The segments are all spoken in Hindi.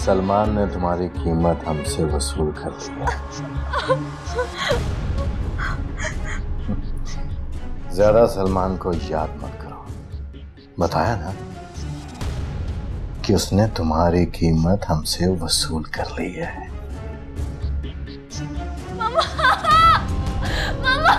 सलमान ने तुम्हारी कीमत हमसे वसूल कर ली है। ज्यादा सलमान को याद मत करो। बताया ना कि उसने तुम्हारी कीमत हमसे वसूल कर ली है। मामा, मामा।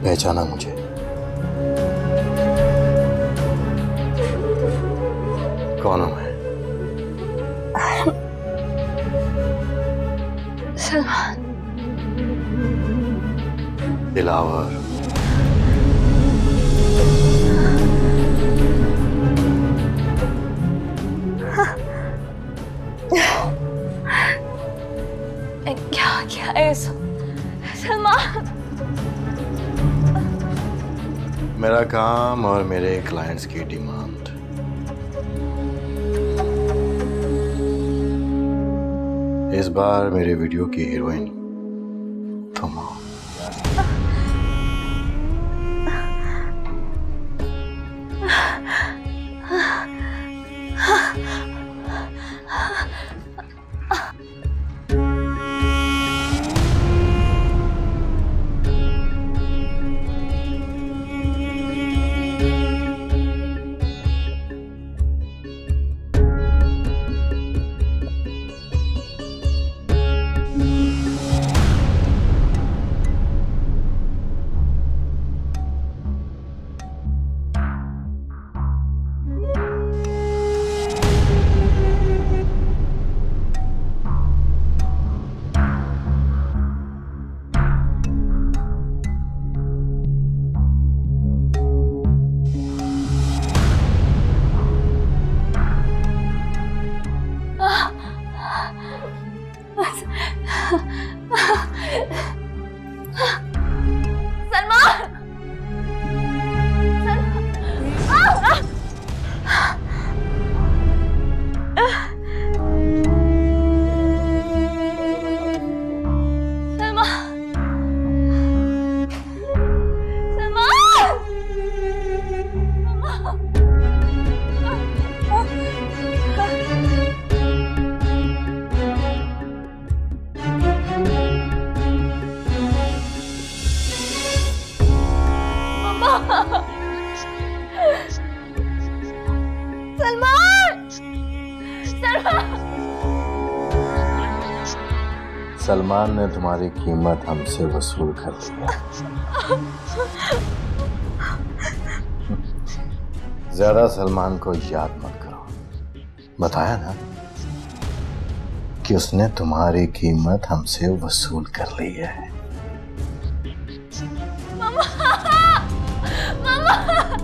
पहचाना मुझे? कौन हूं मैं? सलमान। दिलावर। क्या क्या है सलमान? मेरा काम और मेरे क्लाइंट्स की डिमांड। इस बार मेरे वीडियो की हीरोइन तुम हो। सलमान ने तुम्हारी कीमत हमसे वसूल कर ली है। ज्यादा सलमान को याद मत करो। बताया ना कि उसने तुम्हारी कीमत हमसे वसूल कर ली है। मामा! मामा!